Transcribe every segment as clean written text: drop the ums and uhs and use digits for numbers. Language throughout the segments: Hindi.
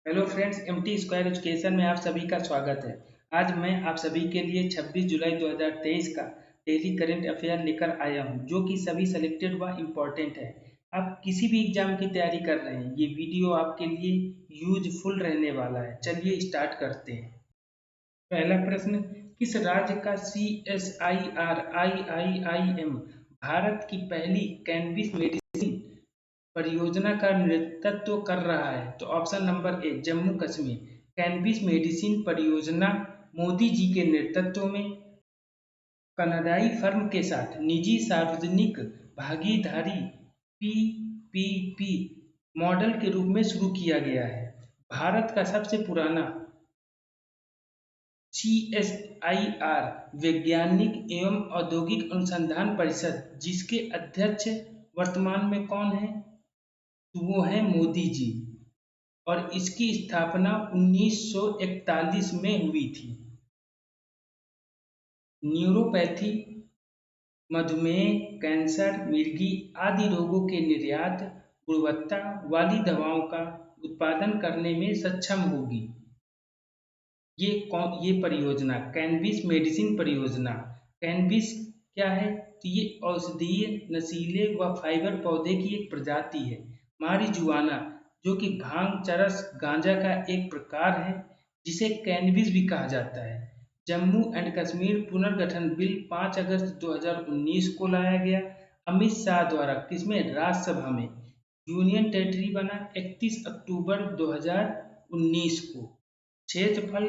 Hello friends, MT square education में आप सभी का स्वागत है। आज मैं आप सभी के लिए 26 जुलाई 2023 का डेली करंट अफेयर लेकर आया हूं, जो कि सभी सेलेक्टेड व इम्पोर्टेंट है। आप किसी भी एग्जाम की तैयारी कर रहे हैं, ये वीडियो आपके लिए यूजफुल रहने वाला है। चलिए स्टार्ट करते हैं। पहला प्रश्न, किस राज्य का CSIR IIIM भारत की पहली कैनबिस मेडिसिन परियोजना का नेतृत्व कर रहा है? तो option number A Jammu Kashmir. Cannabis medicine परियोजना मोदी जी के नेतृत्व में कनाडाई फर्म के साथ निजी सार्वजनिक भागीदारी PPP मॉडल के रूप में शुरू किया गया है। भारत का सबसे पुराना CSIR वैज्ञानिक एवं औद्योगिक अनुसंधान परिषद, जिसके अध्यक्ष वर्तमान में कौन है? तो वो है मोदी जी, और इसकी स्थापना 1941 में हुई थी। न्यूरोपैथी, मधुमेह, कैंसर, मिर्गी आदि रोगों के निर्यात गुणवत्ता वाली दवाओं का उत्पादन करने में सक्षम होगी। ये परियोजना कैनबिस मेडिसिन परियोजना। कैनबिस क्या है? तो ये औषधीय नशीले व फाइबर पौधे की एक प्रजाति है। मारिजुआना, जो कि भांग, चरस, गांजा का एक प्रकार है, जिसे कैनबिस भी कहा जाता है। जम्मू एंड कश्मीर पुनर्गठन बिल 5 अगस्त 2019 को लाया गया अमित शाह द्वारा, किसमें? राज्यसभा में। यूनियन टेरिटरी बना 31 अक्टूबर 2019 को। क्षेत्रफल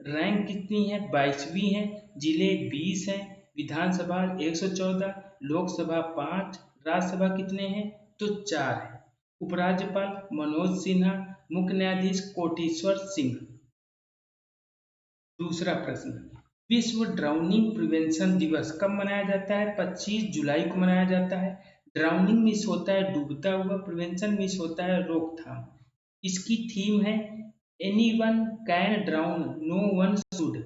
रैंक कितनी है? 22वीं है। जिले 20 हैं। विधानसभा 114, लोकसभा 5, राज्यसभा कितने हैं? तो 4 है। उपराज्यपाल मनोज सिन्हा, मुख्य न्यायाधीश कोटेश्वर सिंह। दूसरा प्रश्न, विश्व ड्राउनिंग प्रिवेंशन दिवस कब मनाया जाता है? 25 जुलाई को मनाया जाता है। ड्राउनिंग मीन्स होता है डूबता हुआ, प्रिवेंशन मीन्स होता है रोकथाम। इसकी थीम है anyone can drown, no one should.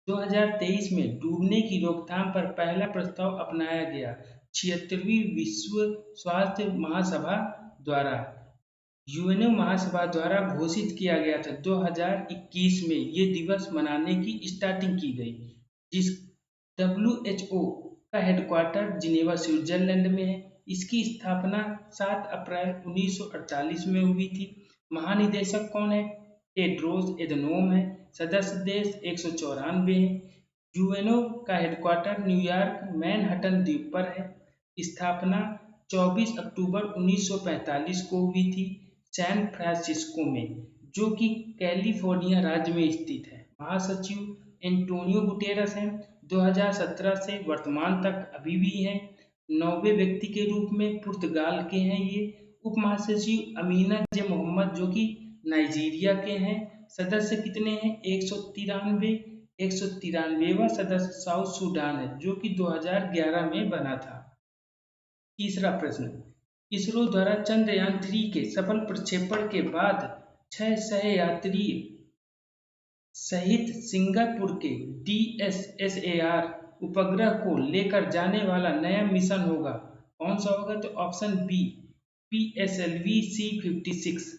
2023 में डूबने की रोकथाम पर पहला प्रस्ताव अपनाया गया 76वीं विश्व स्वास्थ्य महासभा द्वारा। यूएनओ महासभा द्वारा घोषित किया गया था 2021 में ये दिवस मनाने की स्टार्टिंग की गई। जिस WHO का हेडक्वार्टर जिनेवा स्विट्जरलैंड में है। इसकी स्थापना 7 अप्रैल 1948 में हुई थी। महानिदेशक कौन है? टेड्रोस एधनोम है। सदस्य देश 194 हैं। यूएनओ का हेडक्वार्टर न्यूयॉर्क मैनहट्टन द्वीप पर है। स्थापना 24 अक्टूबर 1945 को हुई थी सैन फ्रांसिस्को में, जो कि कैलिफोर्निया राज्य में स्थित है। महासचिव एंटोनियो गुटेरस हैं। 2017 से वर्तमान तक अभी भी हैं। 9वें व्यक्ति के रूप में पुर्तगाल के हैं ये। उप महासचिव अमीना जे मोहम्मद, जो कि नाइजीरिया के हैं। सदस्य कितने हैं? 193। 193वां सदस्य साउथ सूडान है, जो कि 2011 में बना था। तीसरा प्रश्न, इसरो द्वारा चंद्रयान 3 के सफल प्रक्षेपण के बाद 6 सहयात्री सहित सिंगापुर के DSSAR उपग्रह को लेकर जाने वाला नया मिशन होगा। कौन सा होगा? तो ऑप्शन बी PSLV C56,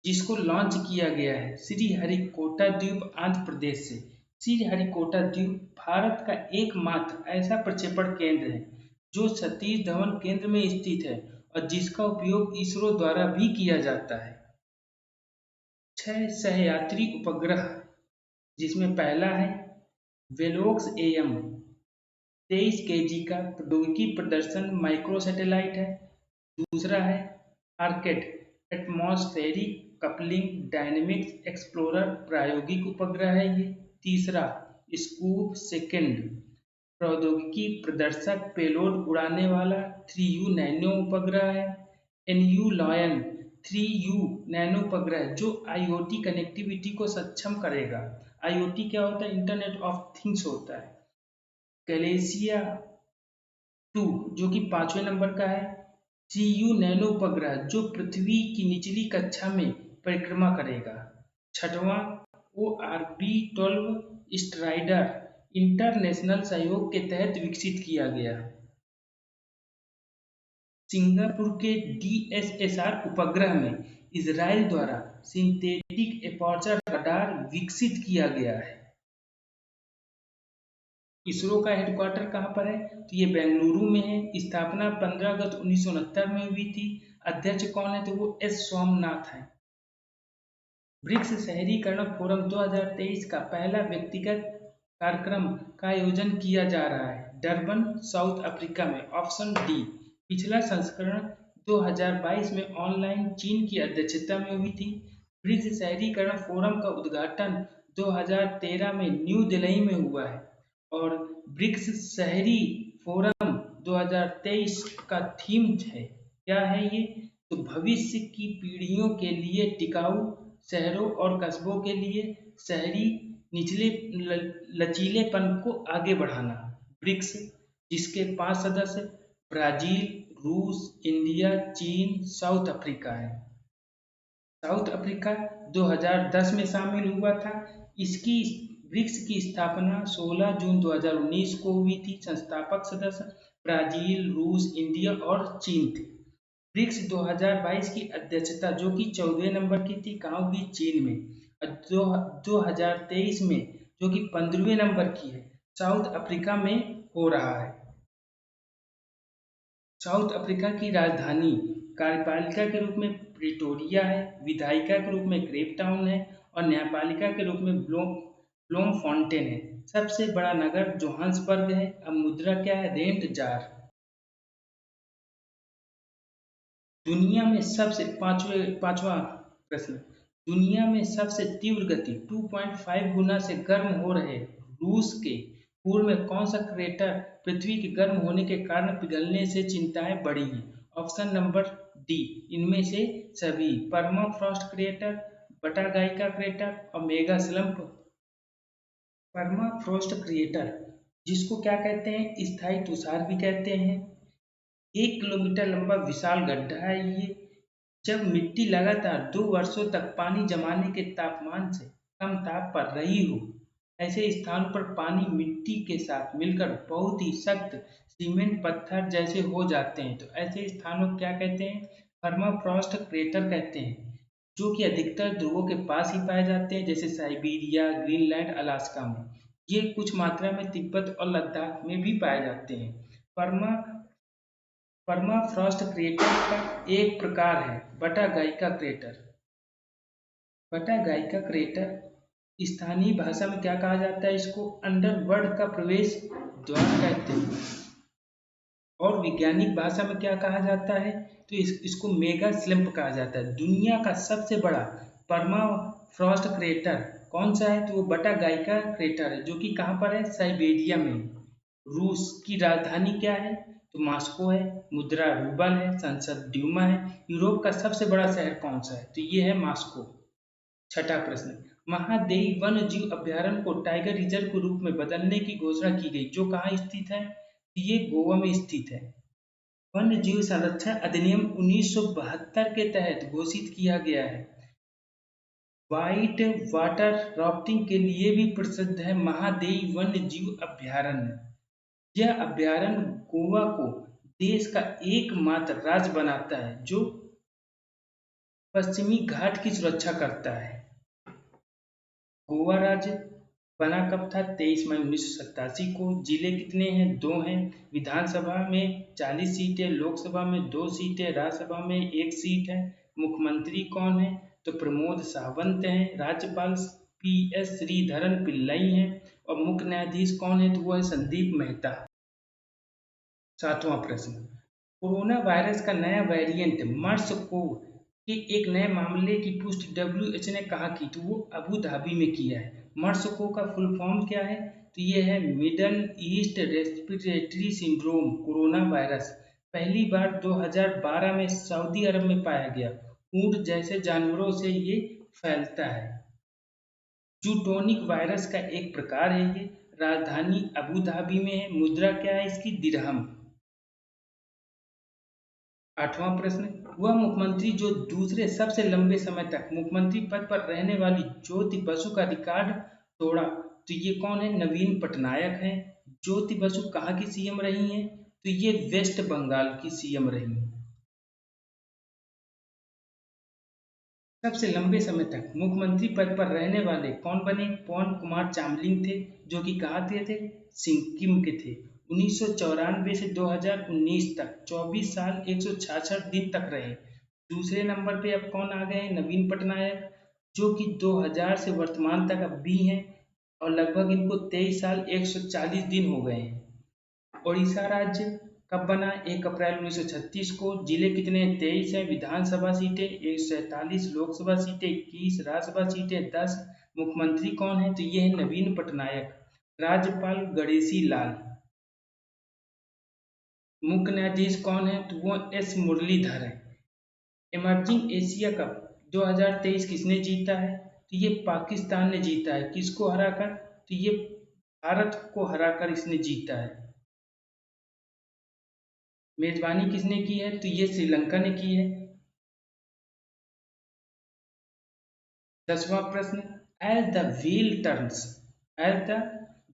जिसको लॉन्च किया गया है श्रीहरिकोटा द्वीप, आंध्र प्रदेश से। श्रीहरिकोटा द्वीप भारत का एकमात्र ऐसा प्रक्षेपण केंद्र है जो सतीश धवन केंद्र में स्थित है और जिसका उपयोग इसरो द्वारा भी किया जाता है। 6 सहयात्री उपग्रह, जिसमें पहला है वेलोक्स AM 23 kg का प्रौद्योगिकी प्रदर्शन माइक्रो सैटेलाइट है। दूसरा है arcade atmospheric coupling dynamics explorer प्रायोगिक उपग्रह है ये। तीसरा स्कूप सेकंड प्रौद्योगिकी प्रदर्शक पेलोड उड़ाने वाला 3U नैनो उपग्रह है। NU लॉयन 3U नैनो उपग्रह जो IoT कनेक्टिविटी को सक्षम करेगा। IoT क्या होता है? इंटरनेट ऑफ थिंग्स होता है। कैलेसिया 2, जो कि 5वें नंबर का है। CU नैनो उपग्रह जो पृथ्वी की निचली कक्षा में परिक्रमा करेगा। छठवां ORB-12 स्ट्राइडर इंटरनेशनल सहयोग के तहत विकसित किया गया। सिंगापुर के DSSR उपग्रह में इजराइल द्वारा सिंथेटिक एपर्चर रडार विकसित किया गया है। इसरो का हेडक्वार्टर कहाँ पर है? तो ये बेंगलुरु में है। स्थापना 15 अगस्त 1969 में हुई थी। अध्यक्ष कौन है? तो वो एस सोमनाथ है। ब्रिक्स शहरीकरण फोरम 2023 का पहला व्यक्तिगत कार्यक्रम का आयोजन किया जा रहा है डरबन, साउथ अफ्रीका में। Option D. पिछला संस्करण 2022 में ऑनलाइन चीन की अध्यक्षता में हुई थी। ब्रिक्स शहरीकरण फोरम का उद्घाटन 2013 में न्यू दिल्ली में हुआ है और ब्रिक्स शहरी फोरम 2023 का थीम है। क्या है ये? तो भविष्य की पीढ़ियों के लिए टिकाऊ शहरों और कस्बों के लिए शहरी निचले लचीलेपन को आगे बढ़ाना। ब्रिक्स जिसके 5 सदस्य ब्राजील, रूस, इंडिया, चीन, साउथ अफ्रीका है। साउथ अफ्रीका 2010 में शामिल हुआ था। इसकी ब्रिक्स की स्थापना 16 जून 2019 को हुई थी। संस्थापक सदस्य ब्राजील, रूस, इंडिया और चीन थे। ब्रिक्स 2022 की अध्यक्षता जो कि 14वें नंबर की थी कहाँ हुई? चीन में। 2023 में जो कि 15वें नंबर की है साउथ अफ्रीका में हो रहा है। साउथ अफ्रीका की राजधानी कार्यपालिका के रूप में प्रिटोरिया है, विधायिका के रूप में केप टाउन है और न्यायपालिका के रूप में ब्लोमफॉन्टेन है। सबसे बड़ा नगर जोहान्सबर्ग है। अब मुद्रा क्या है? Rent jar. दुनिया में सबसे पांचवा प्रश्न, दुनिया में सबसे तीव्र गति 2.5 गुना से गर्म हो रहे रूस के पूर्व में कौन सा क्रेटर पृथ्वी के गर्म होने के कारण पिघलने से चिंताएं बढ़ी हैं? ऑप्शन नंबर डी इनमें से सभी। परमाफ्रॉस्ट क्रेटर, बटागाइका क्रेटर और मेगा स्लम्प। परमाफ्रॉस्ट क्रेटर जिसको क्या कहते हैं? स्थायी तुषार भी कहते हैं। 1 किलोमीटर लंबा विशाल गड्ढा है ये। जब मिट्टी लगातार 2 वर्षों तक पानी जमाने के तापमान से कम ताप पर रही हो, ऐसे स्थानों पर पानी मिट्टी के साथ मिलकर बहुत ही सख्त सीमेंट पत्थर जैसे हो जाते हैं। तो ऐसे स्थानों को क्या कहते हैं? परमाफ्रॉस्ट क्रेटर कहते हैं, जो कि अधिकतर ध्रुवों के पास ही पाए जाते हैं, जैसे साइबेरिया, ग्रीनलैंड, अलास्का में। ये कुछ मात्रा में तिब्बत और लद्दाख में भी पाए जाते हैं। परमा परमाफ्रॉस्ट क्रेटर का एक प्रकार है बटागाइका क्रेटर। बटागाइका क्रेटर स्थानीय भाषा में क्या कहा जाता है? इसको अंडरवर्ल्ड का प्रवेश द्वार कहते हैं। और वैज्ञानिक भाषा में क्या कहा जाता है? तो इसको मेगा स्लम्प कहा जाता है। दुनिया का सबसे बड़ा परमाफ्रॉस्ट क्रेटर कौन सा है? तो वो बटागाइका क्रेटर है, जो कि कहाँ पर है? साइबेरिया में। रूस की राजधानी क्या है? तो मॉस्को है। मुद्रा रूबल है। संसद ड्यूमा है। यूरोप का सबसे बड़ा शहर कौन सा है? तो ये है मॉस्को। छठा प्रश्न, महादेई वन्य जीव अभ्यारण्य को टाइगर रिजर्व के रूप में बदलने की घोषणा की गई, जो कहाँ स्थित है? ये गोवा में स्थित है। वन्य जीव संरक्षण अधिनियम 1972 के तहत घोषित किया गया है। व्हाइट वाटर राफ्टिंग के लिए भी प्रसिद्ध है महादेई वन्य जीव अभ्यारण्य। यह अभ्यारण्य गोवा को देश का एकमात्र राज्य बनाता है जो पश्चिमी घाट की सुरक्षा करता है। गोवा राज्य बना कब था? 23 मई 1987 को। जिले कितने हैं? 2 हैं। विधानसभा में 40 सीटें, लोकसभा में 2 सीटें, राज्यसभा में 1 सीट है। मुख्यमंत्री कौन है? तो प्रमोद सावंत हैं। राज्यपाल PS श्रीधरन पिल्लई हैं और मुख्य न्यायाधीश कौन है? तो वो है संदीप मेहता। 7वां प्रश्न, कोरोना वायरस का नया वेरिएंट मर्स कोव के एक नए मामले की पुष्टि WHO ने कहा की? तो वो अबू धाबी में किया है। मर्स कोव का फुल फॉर्म क्या है? तो ये है middle east respiratory syndrome corona virus. पहली बार 2012 में सऊदी अरब में पाया गया। ऊंट जैसे जानवरों से ये फैलता है। जूटोनिक वायरस का एक प्रकार है ये। राजधानी अबू धाबी में है। मुद्रा क्या है इसकी? दिरहम। 8वां प्रश्न, वह मुख्यमंत्री जो दूसरे सबसे लंबे समय तक मुख्यमंत्री पद पर रहने वाली ज्योति बसु का रिकॉर्ड तोड़ा, तो ये कौन है? नवीन पटनायक हैं। ज्योति बसु कहाँ की CM रही हैं? तो ये वेस्ट बंगाल की CM रही हैं। सबसे लंबे समय तक मुख्यमंत्री पद पर रहने वाले कौन बने? पवन कुमार चामलिंग थे, जो कि कहाँ थे? सिक्किम के थे। 1994 से 2019 तक 24 साल 166 दिन तक रहे। दूसरे नंबर पे अब कौन आ गए हैं? नवीन पटनायक, जो कि 2000 से वर्तमान तक अब भी हैं और लगभग इनको 23 साल 140 दिन हो गए हैं। उड़ीसा राज्य कब बना? 1 अप्रैल 1936 को। जिले कितने हैं? 23 है। विधानसभा सीटें 147, लोकसभा सीटें 21, राज्यसभा सीटें 10। मुख्यमंत्री कौन है? तो ये है नवीन पटनायक। राज्यपाल गणेशी लाल। मुख्य न्यायाधीश कौन है? तो वो एस मुरलीधर है। इमर्जिंग एशिया कप 2023 किसने जीता है? तो ये पाकिस्तान ने जीता है। किसको हराकर? तो ये भारत को हराकर इसने जीता है। मेजबानी किसने की है? तो ये श्रीलंका ने की है। 10वां प्रश्न, एज द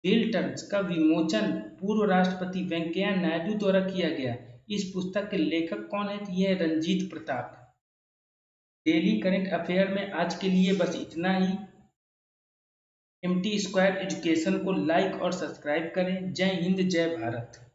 व्हील टर्न्स का विमोचन पूर्व राष्ट्रपति वेंकैया नायडू द्वारा किया गया। इस पुस्तक के लेखक कौन है? तो ये है Ranjit Pratap. Daily current affair में आज के लिए बस इतना ही। MT स्क्वायर एजुकेशन को लाइक और सब्सक्राइब करें। जय हिंद, जय भारत।